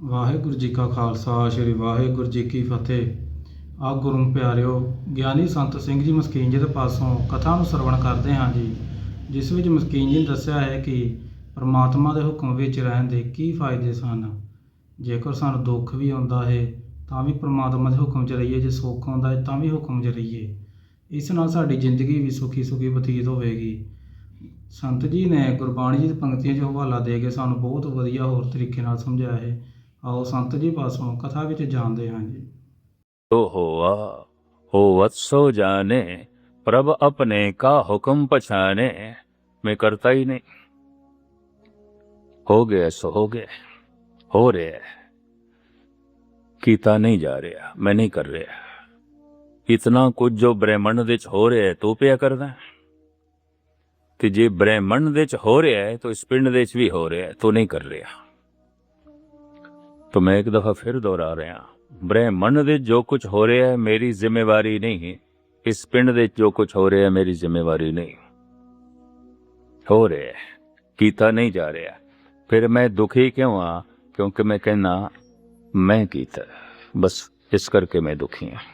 ਵਾਹਿਗੁਰੂ ਜੀ ਕਾ ਖਾਲਸਾ ਸ੍ਰੀ ਵਾਹਿਗੁਰੂ ਜੀ ਕੀ ਫਤਿਹ। ਆ ਗੁਰੂ ਪਿਆਰਿਓ, ਗਿਆਨੀ ਸੰਤ ਸਿੰਘ ਜੀ ਮਸਕੀਨ ਜੀ ਦੇ ਪਾਸੋਂ ਕਥਾ ਨੂੰ ਸਰਵਣ ਕਰਦੇ ਹਾਂ ਜੀ, ਜਿਸ ਵਿੱਚ ਮਸਕੀਨ ਜੀ ਨੇ ਦੱਸਿਆ ਹੈ ਕਿ ਪਰਮਾਤਮਾ ਦੇ ਹੁਕਮ ਵਿੱਚ ਰਹਿਣ ਦੇ ਕੀ ਫਾਇਦੇ ਸਨ। ਜੇਕਰ ਸਾਨੂੰ ਦੁੱਖ ਵੀ ਆਉਂਦਾ ਹੈ ਤਾਂ ਵੀ ਪਰਮਾਤਮਾ ਦੇ ਹੁਕਮ 'ਚ ਰਹੀਏ, ਜੇ ਸੁੱਖ ਆਉਂਦਾ ਹੈ ਤਾਂ ਵੀ ਹੁਕਮ 'ਚ ਰਹੀਏ। ਇਸ ਨਾਲ ਸਾਡੀ ਜ਼ਿੰਦਗੀ ਵੀ ਸੁਖੀ ਸੁਖੀ ਬਤੀਤ ਹੋਵੇਗੀ। ਸੰਤ ਜੀ ਨੇ ਗੁਰਬਾਣੀ ਦੀ ਪੰਕਤੀਆਂ 'ਚ ਹਵਾਲਾ ਦੇ ਕੇ ਸਾਨੂੰ ਬਹੁਤ ਵਧੀਆ ਹੋਰ ਤਰੀਕੇ ਨਾਲ ਸਮਝਾਇਆ ਹੈ। आओ संत जी पासों कथा विच जानते हैं जी। तो होवा होवत सो जाने, प्रभ अपने का हुक्म पछाने। मैं करता ही नहीं, हो गया सो हो गया, हो रहा है, कीता नहीं जा रहा, मैं नहीं कर रहा। इतना कुछ जो ब्रह्मंड विच हो रहा है तू पिया करदा, ते जे ब्रह्मंड विच हो रहा है तो इस पिंड विच भी हो रहा है, तू नहीं कर रहा। तो मैं एक दफा फिर दोहरा रहा, ब्रह्मंड दे जो कुछ हो रहा है मेरी जिम्मेवारी नहीं, इस पिंड दे जो कुछ हो रहा है मेरी जिम्मेवारी नहीं। हो रहा है, कीता नहीं जा रहा। फिर मैं दुखी क्यों हाँ? क्योंकि मैं कहना मैं कीता, बस इस करके मैं दुखी हाँ।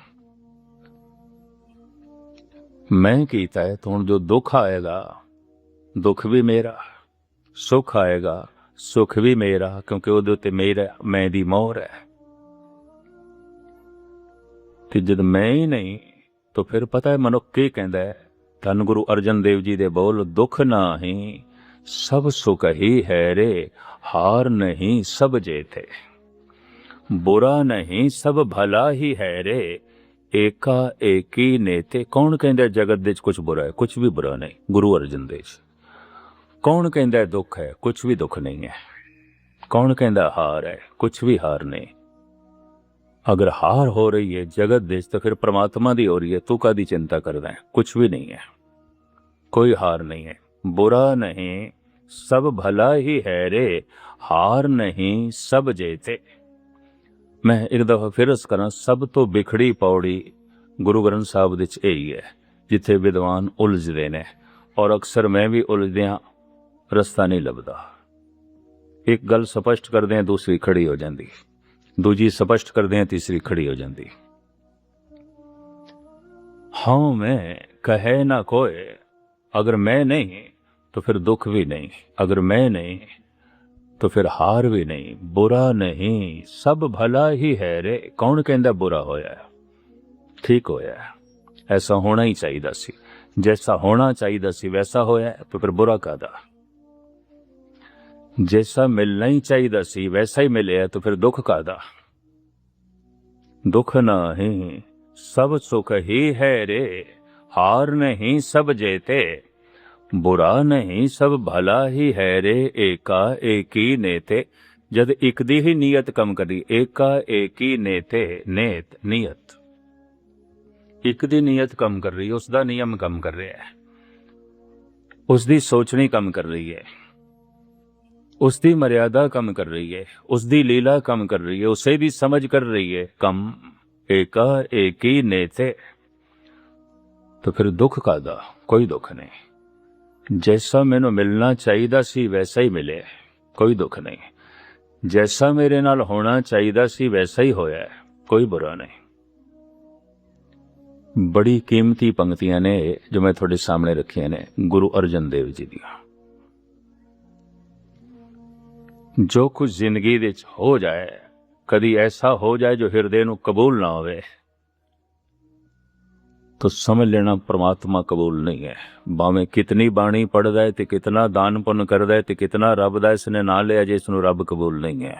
मैं कीता है तो हुण जो दुख आएगा, दुख भी मेरा, सुख आएगा, सुख भी मेरा, क्योंकि उहदे उत्ते मेरा मैं दी मोहर है। ते जद मैं ही नहीं तो फिर पता है मनुख की कहंदा है, धन गुरु अर्जन देव जी दे बोल, दुख नाही सब सुख ही है रे, हार नहीं सब जेते, बुरा नहीं सब भला ही है रे, एका एकी नेते। कौन कहंदा जगत दे कुछ बुरा है? कुछ भी बुरा नहीं, गुरु अर्जन देव। कौन कहंदा दुख है? कुछ भी दुख नहीं है। कौन कहंदा हार है? कुछ भी हार नहीं। अगर हार हो रही है जगत देश तो फिर परमात्मा दी हो रही है, तू कादी चिंता करदा है? कुछ भी नहीं है, कोई हार नहीं है। बुरा नहीं सब भला ही है रे, हार नहीं सब जेते। मैं एक दफा फिर अर्ज करा, सब तो बिखड़ी पौड़ी गुरु ग्रंथ साहब दे च यही है, जिथे विद्वान उलझदे ने, और अक्सर मैं भी उलझदियां, रस्ता नहीं लभदा। एक गल स्पष्ट करदे हैं दूसरी खड़ी हो जाती, दूजी स्पष्ट करदे हैं तीसरी खड़ी हो जाती। हाँ मैं कहे ना कोई, अगर मैं नहीं तो फिर दुख भी नहीं, अगर मैं नहीं तो फिर हार भी नहीं, बुरा नहीं सब भला ही है रे। कौन कहंदा बुरा होया? ठीक होया, ऐसा होना ही चाहिए सी, जैसा होना चाहिए सी वैसा होया, तो फिर बुरा कादा? जैसा मिलना ही चाहिए सी वैसा ही मिले तो फिर दुख कादा? दुख नहीं सब सुख ही है रे, हार नहीं सब जेते, बुरा नहीं सब भला ही है रे, एका एकी नेते। जद एक दी ही नीयत कम करी, एका एकी नेते, नेत नीयत, एक दी नीयत कम कर रही है, उसका नियम कम कर रहा है, उसकी सोचनी कम कर रही है, उसकी मर्यादा कम कर रही है, उसकी लीला कम कर रही है, उसे भी समझ कर रही है कम, एका एकी नेते। तो फिर दुख कादा? कोई दुख नहीं। जैसा मैनू मिलना चाहिए सी वैसा ही मिले, कोई दुख नहीं। जैसा मेरे नाल होना चाहिए सी वैसा ही होया है, कोई बुरा नहीं। बड़ी कीमती पंक्तियां ने जो मैं थोड़े सामने रखिया ने गुरु अर्जन देव जी दियां। जो कुछ जिंदगी विच हो जाए, कदी ऐसा हो जाए जो हृदय नूं कबूल ना होवे, तो समझ लेना परमात्मा कबूल नहीं है। भावें कितनी बाणी पढ़दा है, ते कितना दान पुण्य करदा है, ते कितना रब दा इसने ना लिया, जे इसनूं रब कबूल नहीं है,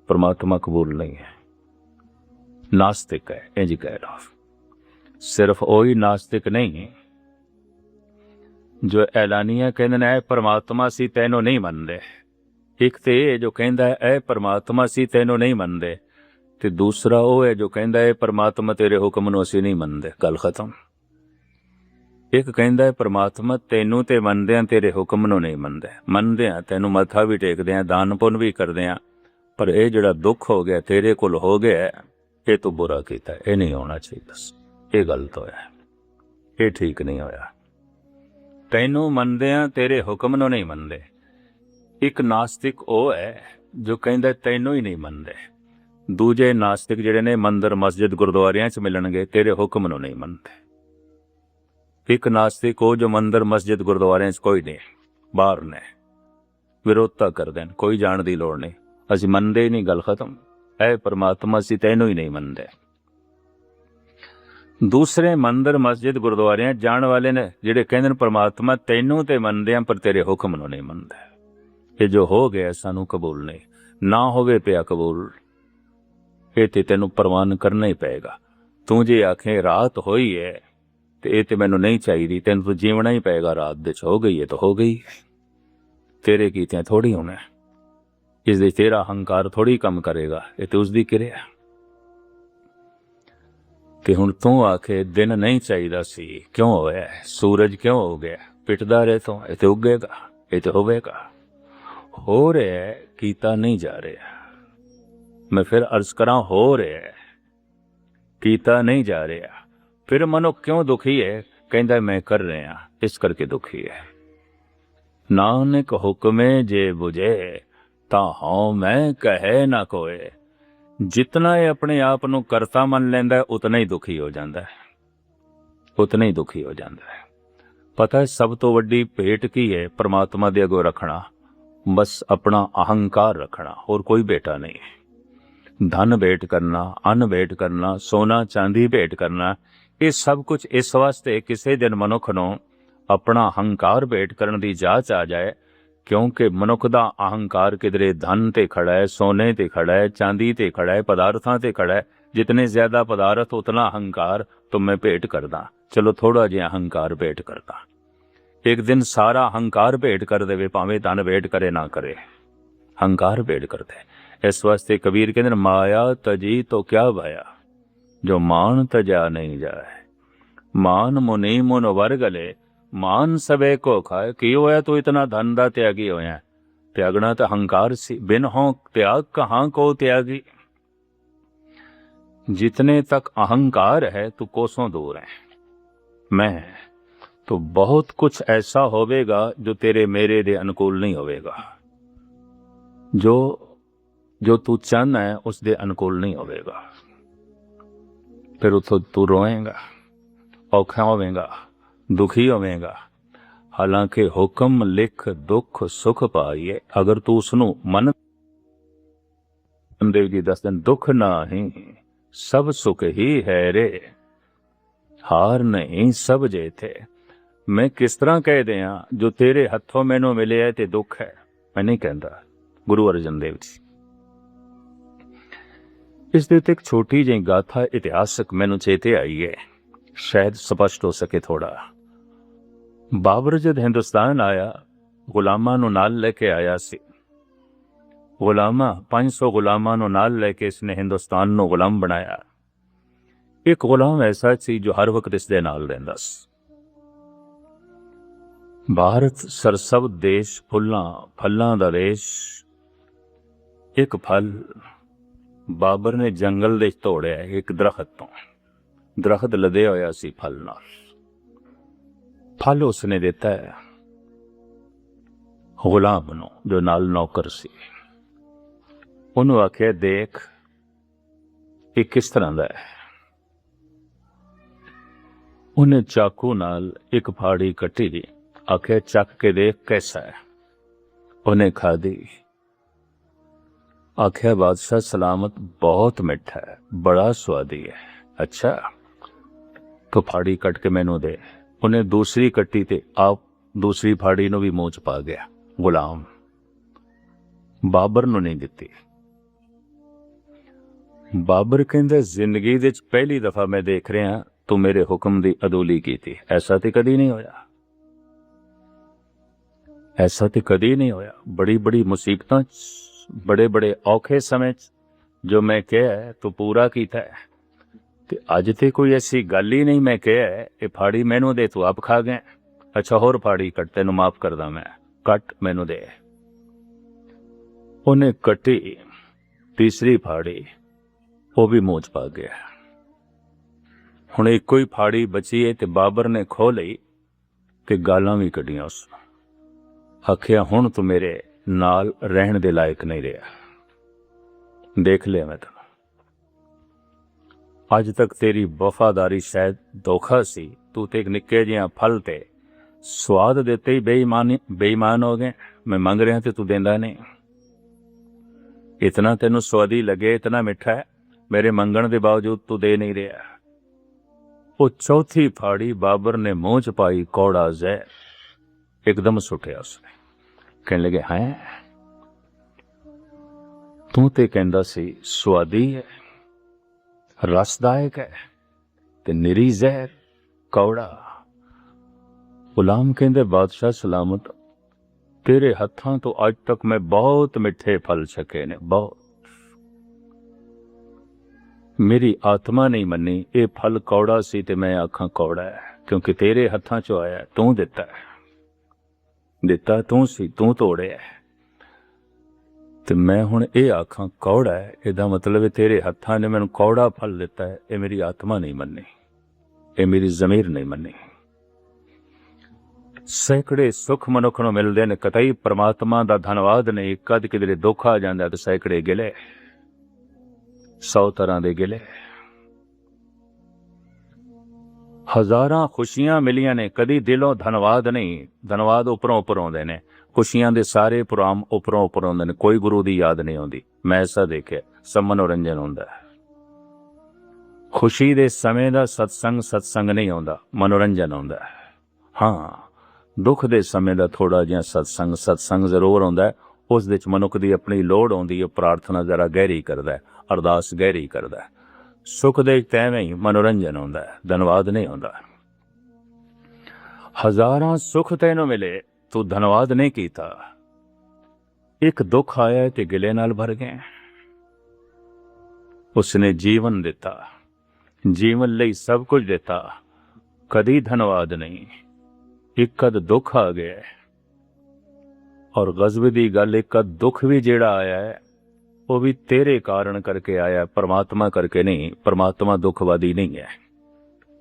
परमात्मा कबूल नहीं है, नास्तिक है, इंज कह लो। सिर्फ वही नास्तिक नहीं जो ऐलानिया कहंदे ने परमात्मा सी तैनों नहीं मनदे। एक तो यह जो कहता है ए परमात्मा सी तैनों नहीं मनदे, ते दूसरा वो है जो कहता है परमात्मा तेरे हुक्म नूं असीं नहीं मनदे। गल खत्म। एक कहता है परमात्मा तैनूं ते मनदे आ, तेरे हुक्म नूं नहीं मनदे। मनदे आ, तैनूं मत्था भी टेकदे आ, दान पुण्य भी करदे आ, पर यह जिहड़ा दुख हो गया तेरे कोल हो गया, ये तो बुरा कीता है, ये नहीं होना चाहिए, ये गलत होया, ये ठीक नहीं होया। तैनूं मनदे आ, तेरे हुक्म नूं नहीं मनदे। एक नास्तिक वो है ਜੋ ਕਹਿੰਦਾ ਤੈਨੂੰ ਹੀ ਨਹੀਂ ਮੰਨਦੇ। ਦੂਜੇ ਨਾਸਤਿਕ ਜਿਹੜੇ ਨੇ ਮੰਦਰ ਮਸਜਿਦ ਗੁਰਦੁਆਰਿਆਂ 'ਚ ਮਿਲਣਗੇ, ਤੇਰੇ ਹੁਕਮ ਨੂੰ ਨਹੀਂ ਮੰਨਦੇ। ਇੱਕ ਨਾਸਤਿਕ ਉਹ ਜੋ ਮੰਦਰ ਮਸਜਿਦ ਗੁਰਦੁਆਰਿਆਂ 'ਚ ਕੋਈ ਨਹੀਂ, ਬਾਹਰ ਨੇ, ਵਿਰੋਧਤਾ ਕਰਦੇ ਨੇ, ਕੋਈ ਜਾਣ ਦੀ ਲੋੜ ਨਹੀਂ, ਅਸੀਂ ਮੰਨਦੇ ਹੀ ਨਹੀਂ, ਗੱਲ ਖਤਮ। ਐ ਪਰਮਾਤਮਾ ਅਸੀਂ ਤੈਨੂੰ ਹੀ ਨਹੀਂ ਮੰਨਦੇ। ਦੂਸਰੇ ਮੰਦਰ ਮਸਜਿਦ ਗੁਰਦੁਆਰਿਆਂ ਜਾਣ ਵਾਲੇ ਨੇ ਜਿਹੜੇ ਕਹਿੰਦੇ ਨੇ ਪਰਮਾਤਮਾ ਤੈਨੂੰ ਤੇ ਮੰਨਦੇ ਆ ਪਰ ਤੇਰੇ ਹੁਕਮ ਨੂੰ ਨਹੀਂ ਮੰਨਦੇ। ਇਹ ਜੋ ਹੋ ਗਿਆ ਸਾਨੂੰ ਕਬੂਲ ਨਹੀਂ, ਨਾ ਹੋਵੇ ਪਿਆ ਕਬੂਲ, ਇਹ ਤੇ ਤੈਨੂੰ ਪ੍ਰਵਾਨ ਕਰਨਾ ਹੀ ਪਏਗਾ। ਤੂੰ ਜੇ ਆਖੇ ਰਾਤ ਹੋਈ ਹੈ ਤੇ ਇਹ ਤੇ ਮੈਨੂੰ ਨਹੀਂ ਚਾਹੀਦੀ, ਤੈਨੂੰ ਤਾਂ ਜੀਵਣਾ ਹੀ ਪਏਗਾ। ਰਾਤ ਦੇ 'ਚ ਹੋ ਗਈ ਹੈ ਤਾਂ ਹੋ ਗਈ, ਤੇਰੇ ਕੀਤਿਆਂ ਥੋੜੀ ਹੋਣਾ, ਇਸ ਦੇ ਤੇਰਾ ਹੰਕਾਰ ਥੋੜੀ ਕੰਮ ਕਰੇਗਾ, ਇਹ ਤੇ ਉਸਦੀ ਕਿਰਿਆ। ਤੇ ਹੁਣ ਤੂੰ ਆਖੇ ਦਿਨ ਨਹੀਂ ਚਾਹੀਦਾ ਸੀ, ਕਿਉਂ ਹੋਇਆ? ਸੂਰਜ ਕਿਉਂ ਹੋ ਗਿਆ? ਪਿੱਟਦਾ ਰਹੇ ਤੋਂ ਇਹ ਤੇ ਉੱਗੇਗਾ, ਇਹ ਤੇ ਹੋਵੇਗਾ। ਹੋ ਰਿਹਾ, ਕੀਤਾ ਨਹੀਂ ਜਾ ਰਿਹਾ। ਮੈਂ ਫਿਰ ਅਰਜ਼ ਕਰਾਂ, ਹੋ ਰਿਹਾ, ਕੀਤਾ ਨਹੀਂ ਜਾ ਰਿਹਾ। ਫਿਰ ਮਨੁੱਖ ਕਿਉਂ ਦੁਖੀ ਹੈ? ਕਹਿੰਦਾ ਮੈਂ ਕਰ ਰਿਹਾ, ਇਸ ਕਰਕੇ ਦੁਖੀ ਹੈ। ਨਾਨਕ ਹੁਕਮੇ ਜੇ ਬੁਝੇ ਤਾਂ ਹਉ ਮੈਂ ਕਹੇ ਨਾ ਕੋਏ। ਜਿਤਨਾ ਇਹ ਆਪਣੇ ਆਪ ਨੂੰ ਕਰਤਾ ਮੰਨ ਲੈਂਦਾ ਉਤਨਾ ਹੀ ਦੁਖੀ ਹੋ ਜਾਂਦਾ ਹੈ, ਉਤਨਾ ਹੀ ਦੁਖੀ ਹੋ ਜਾਂਦਾ ਹੈ। ਪਤਾ ਹੈ ਸਭ ਤੋਂ ਵੱਡੀ ਭੇਟ ਕੀ ਹੈ ਪਰਮਾਤਮਾ ਦੇ ਅੱਗੋਂ ਰੱਖਣਾ? ਬਸ ਆਪਣਾ ਅਹੰਕਾਰ ਰੱਖਣਾ, ਹੋਰ ਕੋਈ ਭੇਟਾ ਨਹੀਂ। ਧਨ ਭੇਟ ਕਰਨਾ, ਅੰਨ ਭੇਟ ਕਰਨਾ, ਸੋਨਾ ਚਾਂਦੀ ਭੇਟ ਕਰਨਾ, ਇਹ ਸਭ ਕੁਝ ਇਸ ਵਾਸਤੇ ਕਿਸੇ ਦਿਨ ਮਨੁੱਖ ਨੂੰ ਆਪਣਾ ਹੰਕਾਰ ਭੇਟ ਕਰਨ ਦੀ ਜਾਚ ਆ ਜਾਏ। ਕਿਉਂਕਿ ਮਨੁੱਖ ਦਾ ਅਹੰਕਾਰ ਕਿਧਰੇ ਧਨ ਤੇ ਖੜਾ ਹੈ, ਸੋਨੇ ਤੇ ਖੜਾ ਹੈ, ਚਾਂਦੀ ਤੇ ਖੜਾ ਹੈ, ਪਦਾਰਥਾਂ ਤੇ ਖੜਾ ਹੈ। ਜਿਤਨੇ ਜ਼ਿਆਦਾ ਪਦਾਰਥ ਉਤਨਾ ਅਹੰਕਾਰ, तो मैं भेंट करदा, चलो थोड़ा जिहा अहंकार भेंट करदा। एक दिन सारा अहंकार भेंट कर देवे, भावें धन भेंट करे ना करे, अहंकार भेंट कर दे। इस वास्ते कबीर कहते माया तजी तो क्या भाया, जो मान तजा नहीं जाए। मान मुनि मुन वर गले, मान सबे को खाए। की होया तू इतना धन दा त्यागी होया? त्यागना तो अहंकार सी, बिन हो त्याग कहाँ को त्यागी। जितने तक अहंकार है तू कोसों दूर है। मैं तो बहुत कुछ ऐसा होवेगा जो तेरे मेरे दे अनुकूल नहीं होवेगा, जो जो तू चाहना है उस दे अनुकूल नहीं होवेगा। फिर उतो तू रोएगा, औखा होवेगा, दुखी होवेगा। हालांकि हुक्म लिख दुख सुख पाइए, अगर तू उसनू मन देव जी दस दिन दुख नहीं सब सुख ही है रे, हार नहीं सब जे थे। मैं किस तरह कह दिया जो तेरे हथों मैनू मिले है ते दुख है, मैं नहीं कहता। गुरु अर्जन देव जी इस दे एक छोटी जी गाथा इतिहासक मैनू चेते आई है, शायद स्पष्ट हो सके थोड़ा। बाबर जद हिंदुस्तान आया, गुलामां नू नाल लेके आया सी। गुलामा 500 गुलामां नू नाल लेके इसने हिंदुस्तान नू गुलाम बनाया। एक गुलाम ऐसा सी जो हर वक्त इसदे नाल रहिंदा सी। भारत सरसब देश फुल्लां फल्लां दा देश। एक फल बाबर ने जंगल दे तोड़िया, एक दरखत तो। दरखत लदे होया सी फल नाल। फल उसने दिता है गुलाम नू जो नाल नौकर सी। उन्होंने आख्या देख ये किस तरह दा है। उन्हें चाकू नाल एक फाड़ी कटी दी, आख्या चक के देख कैसा है। उन्हें खा दी, आख्या बादशाह सलामत, बहुत मिठा है, बड़ा स्वादी है। अच्छा तो फाड़ी कट के मैनू दे। उन्हें दूसरी कट्टी ते आप दूसरी फाड़ी नू भी मूंह च पा गया गुलाम। बाबर नू नहीं दिती। बाबर कहंदा जिंदगी दे विच पहली दफा मैं देख रहा तू मेरे हुक्म दी अदूली कीती। ऐसा तो कदी नहीं होया, ऐसा तो कदी नहीं होया। बड़ी बड़ी मुसीबतां बड़े बड़े औखे समय जो मैं कहा तू पूरा कीता है, ते अज ते कोई ऐसी गल ही नहीं। मैं कहा ये फाड़ी मैनू दे, तू आप खा गया। अच्छा होर फाड़ी कट, तेनू माफ करदा मैं, कट मैनू दे। उन्हें कटी तीसरी फाड़ी, वो भी मूंह च पा गया। हुण एक ही फाड़ी बची है ते बाबर ने खो लई ते गालां भी कढ़ियां उस। आखिया हुण तू मेरे नाल रहण दे लायक नहीं रहा। देख लिया मैं तेन। अज तक तेरी वफादारी शायद धोखा सी। तू ते एक निक्के जिहा फल ते स्वाद देते ही बेईमान हो गए। मैं मंग रहा ते तू देंदा नहीं। इतना तेनू स्वादी लगे, इतना मिठा है, मेरे मंगण के बावजूद तू दे नहीं रहा। वो चौथी फाड़ी बाबर ने मुंह च पाई, कौड़ा जहर एकदम सुटिया उसने। कहने लगे, हैं तू ते कहंदा सी स्वादी है, रसदायक है, ते निरी जहर, कौड़ा। गुलाम कहंदे, बादशाह सलामत, तेरे हत्थां तो अज तक मैं बहुत मिठे फल छके ने, बहुत। मेरी आत्मा नहीं मनी ये फल कौड़ा सी ते मैं आखां कौड़ा है, क्योंकि तेरे हत्थां चो आया, तू दिता है, दिता तू सी, तू तोड़िया है। ते मैं हुण ये आखां कौड़ा है, इहदा मतलब है तेरे हत्थां ने मैनूं कौड़ा फल दिता है। ये मेरी आत्मा नहीं मनी, ये मेरी ज़मीर नहीं मनी। सैकड़े सुख मनुख नूं मिलदे ने, कतई परमात्मा दा धन्नवाद नहीं। कद किधरे दुख आ जांदा ते सैकड़े गिले, 100 तरह दे गिले। हज़ारां खुशियां मिलियां ने, कदी दिलों धन्नवाद नहीं। धन्नवाद उपरों उपर आउंदे ने, खुशियां दे सारे प्रोग्राम उपरों उपर आउंदे ने, कोई गुरु दी याद नहीं आउंदी। मैं ऐसा देखिया, सब मनोरंजन हुंदा है। खुशी दे समय दा सत्संग नहीं आउंदा, मनोरंजन आउंदा है। हाँ, दुख दे समय दा थोड़ा जिहा सत्संग जरूर आउंदा है। उस दे च मनुख दी अपनी लोड़ आउंदी है, प्रार्थना जरा गहरी करदा है, अरदास गहरी करदा है। सुख दे तैवें ही मनोरंजन आउंदा है, धन्नवाद नहीं आउंदा। हज़ारां सुख तैनूं मिले, तू धन्नवाद नहीं कीता। एक दुख आया ते गिले नाल भर गए। उसने जीवन दिता, जीवन लई सब कुछ दिता, कदी धन्नवाद नहीं। एक कद दुख आ गया, और गज़ब दी गल, एक कद दुख भी जेड़ा आया है वो भी तेरे कारण करके आया, परमात्मा करके नहीं। परमात्मा दुखवादी नहीं है,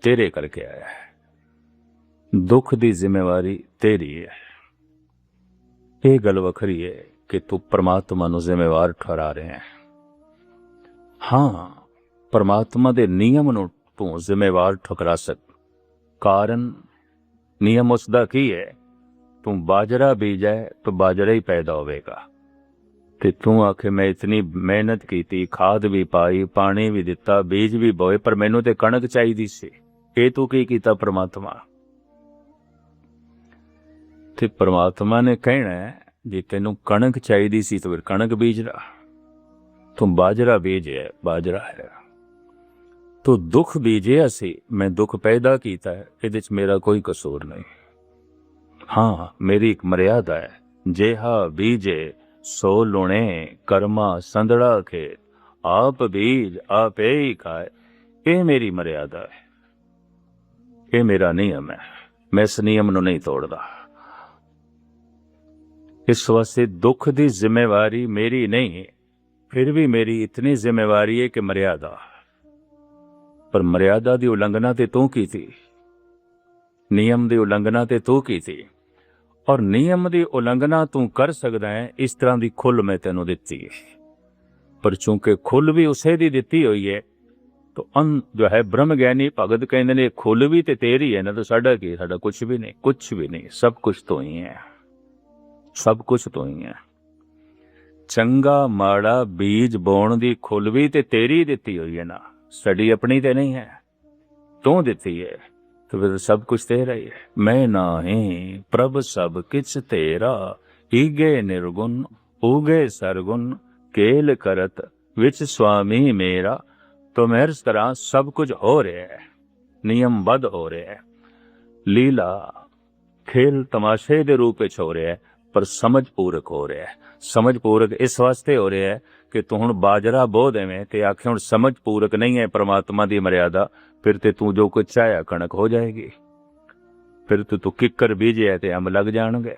तेरे करके आया है। दुख दी जिम्मेवारी तेरी है। ये गल वखरी है कि तू परमात्मा नूं जिम्मेवार ठहरा रहे हैं। हाँ, परमात्मा दे नियम नूं तू जिम्मेवार ठुकरा सक। कारण नियम उसदा की है, तू बाजरा बीजा है तो बाजरा ही पैदा होवेगा। ते तू आखे मैं इतनी मेहनत की, खाद भी पाई, पानी भी दिता, बीज भी बोए, पर मैनू ते कणक चाहिदी सी। ये तू की कीता परमात्मा? ते परमात्मा ने कहना है, जे तेनू कणक चाहिदी सी तो फिर कणक बीज ला। तू बाजरा बीजे, बाजरा है। तो दुख बीजिया सी, मैं दुख पैदा कीता है, इहदे च मेरा कोई कसूर नहीं। हाँ, मेरी एक मर्यादा है, जेहा बीजे सो लुणे, कर्मा संदड़ा खेत, आप बीज आप ही खाए। ये मेरी मर्यादा है, ये मेरा नियम है। मैं इस नियम नूं नहीं तोड़दा। इस वास्ते दुख दी जिम्मेवारी मेरी नहीं, फिर भी मेरी इतनी जिम्मेवारी है कि मर्यादा। पर मर्यादा दी उल्लंघना ते तू की थी, नियम दी उल्लंघना ते तू की थी। और नियम दी उल्लंघना तू कर सकदा है, इस तरह दी खुल मैं तेनू दिती है। पर चूंकि खुल भी उसे दी दिती हुई है, तो जो है ब्रह्म ज्ञानी भगत कहते ने, खुल भी ते तेरी है ना, तो साडा की? साडा कुछ भी नहीं, कुछ भी नहीं, सब कुछ तो ही है, सब कुछ तो ही है। चंगा माड़ा बीज बोण दी खुल भी ते तेरी दिती हुई है ना, साडी अपनी ते नहीं है, तू दिती है। तो फिर सब कुछ तेरा ही है। मैं नाही प्रभ सब किछ तेरा, ईगे निर्गुण उगे सरगुण, केल करत विच स्वामी मेरा। तो मेरे तरह सब कुछ हो रहा है, नियमबद्ध हो रहा है, लीला खेल तमाशे दे रूप में हो रहा है, पर समझ पूर्वक हो रहा है। समझ पूर्वक इस वास्ते हो रहा है कि तू हुण बाजरा बो देवें ते आखे हुण समझ पूर्वक नहीं है परमात्मा दी मर्यादा, फिर ते तू जो कुछ चाहया कणक हो जाएगी। फिर तो तू किकर बीजे ते अंब लग जाणगे।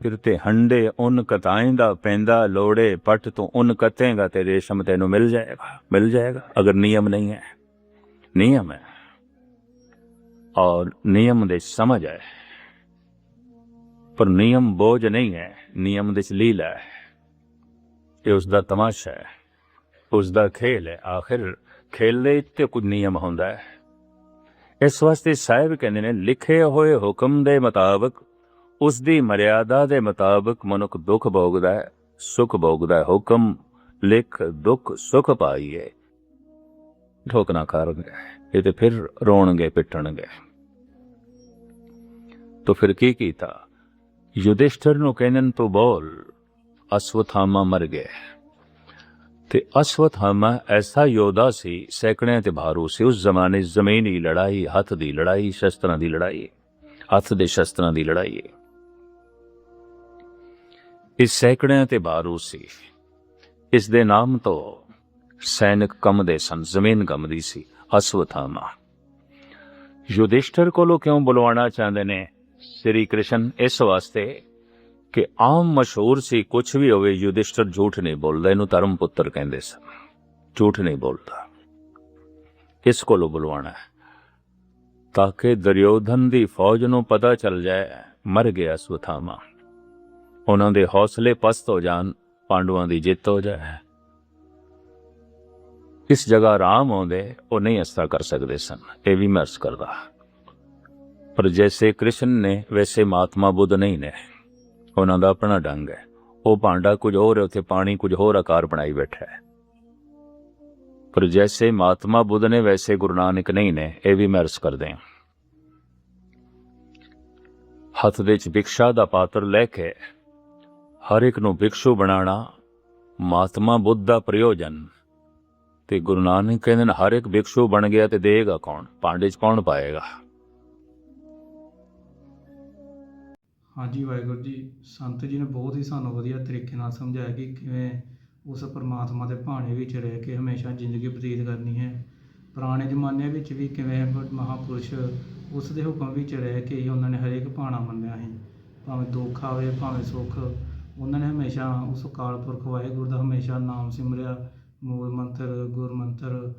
फिर ते हंडे उन कताएं दा पैंदा लोड़े, पट तो उन कतेगा ते रेशम तेनू मिल जाएगा, मिल जाएगा। अगर नियम नहीं है, नियम है और नियम दे समझ है, पर नियम बोझ नहीं है, नियम दे लीला है। ਇਹ ਉਸ ਦਾ ਤਮਾਸ਼ਾ ਹੈ, ਉਸ ਦਾ ਖੇਲ ਹੈ। ਆਖਿਰ ਖੇਲ ਦੇ ਤੇ ਕੁਝ ਨਿਯਮ ਹੁੰਦਾ ਹੈ। ਇਸ ਵਾਸਤੇ ਸਾਹਿਬ ਕਹਿੰਦੇ ਨੇ, ਲਿਖੇ ਹੋਏ ਹੁਕਮ ਦੇ ਮੁਤਾਬਕ, ਉਸ ਦੀ ਮਰਿਆਦਾ ਦੇ ਮੁਤਾਬਕ ਮਨੁੱਖ ਦੁੱਖ ਭੋਗਦਾ ਹੈ, ਸੁਖ ਭੋਗਦਾ ਹੈ। ਹੁਕਮ ਲਿਖ ਦੁੱਖ ਸੁਖ ਪਾਈਏ। ਠੋਕਣਾ ਕਰਨਗੇ ਇਹ ਤੇ ਫਿਰ ਰੋਣਗੇ ਪਿੱਟਣਗੇ। तो फिर की कीता? युधिष्ठिर ਨੂੰ ਕਹਿੰਦੇ ਤੂੰ ਬੋਲ। ਅਸ਼ਵਥਾਮਾ ਮਰ ਗਏ। ਤੇ ਅਸ਼ਵਥਾਮਾ ਐਸਾ ਯੋਧਾ ਸੀ, ਸੈਕੜਿਆਂ ਤੇ ਭਾਰੂ ਸੀ। ਉਸ ਜ਼ਮਾਨੇ ਜ਼ਮੀਨੀ ਲੜਾਈ, ਹੱਥ ਦੀ ਲੜਾਈ, ਸ਼ਸਤਰਾਂ ਦੀ ਲੜਾਈ, ਹੱਥ ਦੇ ਸ਼ਸਤਰਾਂ ਦੀ ਲੜਾਈ, ਇਸ ਸੈਕੜਿਆਂ ਤੇ ਭਾਰੂ ਸੀ। ਇਸ ਦੇ ਨਾਮ ਤੋਂ ਸੈਨਿਕ ਕੰਮਦੇ ਸਨ, ਜ਼ਮੀਨ ਕੰਮਦੀ ਸੀ। ਅਸ਼ਵਥਾਮਾ ਯੁਧਿਸ਼ਠਿਰ ਕੋਲੋਂ ਕਿਉਂ ਬੁਲਵਾਉਣਾ ਚਾਹੁੰਦੇ ਨੇ ਸ੍ਰੀ ਕ੍ਰਿਸ਼ਨ? ਇਸ ਵਾਸਤੇ ਕਿ ਆਮ ਮਸ਼ਹੂਰ ਸੀ, ਕੁਛ ਵੀ ਹੋਵੇ ਯੁਧਿਸ਼ਠਿਰ ਝੂਠ ਨਹੀਂ ਬੋਲਦਾ। ਇਹਨੂੰ ਧਰਮ ਪੁੱਤਰ ਕਹਿੰਦੇ ਸਨ, ਝੂਠ ਨਹੀਂ ਬੋਲਦਾ। ਇਸ ਕੋਲੋਂ ਬੁਲਵਾਉਣਾ ਤਾਂ ਕਿ ਦੁਰਯੋਧਨ ਦੀ ਫੌਜ ਨੂੰ ਪਤਾ ਚੱਲ ਜਾਏ ਮਰ ਗਿਆ ਅਸ਼ਵਥਾਮਾ, ਉਹਨਾਂ ਦੇ ਹੌਸਲੇ ਪਸਤ ਹੋ ਜਾਣ, ਪਾਂਡਵਾਂ ਦੀ ਜਿੱਤ ਹੋ ਜਾਏ। ਇਸ ਜਗ੍ਹਾ ਰਾਮ ਆਉਂਦੇ, ਉਹ ਨਹੀਂ ਐਸਾ ਕਰ ਸਕਦੇ ਸਨ। ਇਹ ਵੀ ਮੈਂ ਅਰਜ਼ ਕਰਦਾ। ਪਰ ਜੈਸੇ ਕ੍ਰਿਸ਼ਨ ਨੇ ਵੈਸੇ ਮਹਾਤਮਾ ਬੁੱਧ ਨਹੀਂ ਨੇ। ਉਹਨਾਂ ਦਾ ਆਪਣਾ ਢੰਗ ਹੈ। ਉਹ ਭਾਂਡਾ ਕੁਝ ਹੋਰ ਹੈ, ਉੱਥੇ ਪਾਣੀ ਕੁਝ ਹੋਰ ਆਕਾਰ ਬਣਾਈ ਬੈਠਾ ਹੈ। ਪਰ ਜੈਸੇ ਮਹਾਤਮਾ ਬੁੱਧ ਨੇ ਵੈਸੇ ਗੁਰੂ ਨਾਨਕ ਨਹੀਂ ਨੇ। ਇਹ ਵੀ ਮੈਂ ਅਰਜ਼ ਕਰਦੇ ਹਾਂ। ਹੱਥ ਦੇ ਵਿੱਚ ਭਿਕਸ਼ਾ ਦਾ ਪਾਤਰ ਲੈ ਕੇ ਹਰ ਇੱਕ ਨੂੰ ਭਿਕਸ਼ੂ ਬਣਾਉਣਾ ਮਹਾਤਮਾ ਬੁੱਧ ਦਾ ਪ੍ਰਯੋਜਨ। ਤੇ ਗੁਰੂ ਨਾਨਕ ਕਹਿੰਦੇ ਨੇ ਹਰ ਇੱਕ ਭਿਕਸ਼ੂ ਬਣ ਗਿਆ ਤੇ ਦੇਗਾ ਕੌਣ? ਭਾਂਡੇ 'ਚ ਕੌਣ ਪਾਏਗਾ? ਹਾਂਜੀ ਵਾਹਿਗੁਰੂ ਜੀ, ਸੰਤ ਜੀ ਨੇ ਬਹੁਤ ਹੀ ਸਾਨੂੰ ਵਧੀਆ ਤਰੀਕੇ ਨਾਲ ਸਮਝਾਇਆ ਕਿ ਕਿਵੇਂ ਉਸ ਪਰਮਾਤਮਾ ਦੇ ਭਾਣੇ ਵਿੱਚ ਰਹਿ ਕੇ ਹਮੇਸ਼ਾ ਜ਼ਿੰਦਗੀ ਬਤੀਤ ਕਰਨੀ ਹੈ। ਪੁਰਾਣੇ ਜ਼ਮਾਨੇ ਵਿੱਚ ਵੀ ਕਿਵੇਂ ਮਹਾਂਪੁਰਸ਼ ਉਸ ਦੇ ਹੁਕਮ ਵਿੱਚ ਰਹਿ ਕੇ ਹੀ ਉਹਨਾਂ ਨੇ ਹਰੇਕ ਭਾਣਾ ਮੰਨਿਆ ਸੀ। ਭਾਵੇਂ ਦੁੱਖ ਆਵੇ ਭਾਵੇਂ ਸੁੱਖ, ਉਹਨਾਂ ਨੇ ਹਮੇਸ਼ਾ ਉਸ ਅਕਾਲ ਪੁਰਖ ਵਾਹਿਗੁਰੂ ਦਾ ਹਮੇਸ਼ਾ ਨਾਮ ਸਿਮਰਿਆ, ਮੂਲ ਮੰਤਰ, ਗੁਰ ਮੰਤਰ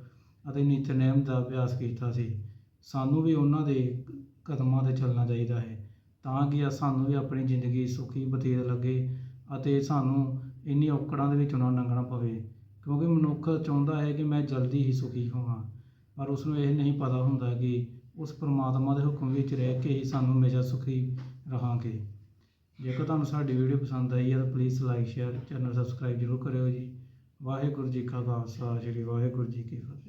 ਅਤੇ ਨਿਤਨੇਮ ਦਾ ਅਭਿਆਸ ਕੀਤਾ ਸੀ। ਸਾਨੂੰ ਵੀ ਉਹਨਾਂ ਦੇ ਕਦਮਾਂ 'ਤੇ ਚੱਲਣਾ ਚਾਹੀਦਾ ਹੈ ਤਾਂ ਕਿ ਸਾਨੂੰ ਵੀ ਆਪਣੀ ਜ਼ਿੰਦਗੀ ਸੁਖੀ ਬਤੀਤ ਲੱਗੇ ਅਤੇ ਸਾਨੂੰ ਇੰਨੀ ਔਕੜਾਂ ਦੇ ਵਿੱਚੋਂ ਨਾ ਲੰਘਣਾ ਪਵੇ। ਕਿਉਂਕਿ ਮਨੁੱਖ ਚਾਹੁੰਦਾ ਹੈ ਕਿ ਮੈਂ ਜਲਦੀ ਹੀ ਸੁਖੀ ਹੋਵਾਂ, ਪਰ ਉਸਨੂੰ ਇਹ ਨਹੀਂ ਪਤਾ ਹੁੰਦਾ ਕਿ ਉਸ ਪਰਮਾਤਮਾ ਦੇ ਹੁਕਮ ਵਿੱਚ ਰਹਿ ਕੇ ਹੀ ਸਾਨੂੰ ਹਮੇਸ਼ਾ ਸੁਖੀ ਰਹਾਂਗੇ। ਜੇਕਰ ਤੁਹਾਨੂੰ ਸਾਡੀ ਵੀਡੀਓ ਪਸੰਦ ਆਈ ਹੈ ਤਾਂ please like, share, channel subscribe ਜ਼ਰੂਰ ਕਰਿਓ ਜੀ। ਵਾਹਿਗੁਰੂ ਜੀ ਕਾ ਖਾਲਸਾ, ਸ਼੍ਰੀ ਵਾਹਿਗੁਰੂ ਜੀ ਕੀ ਫਤਿਹ।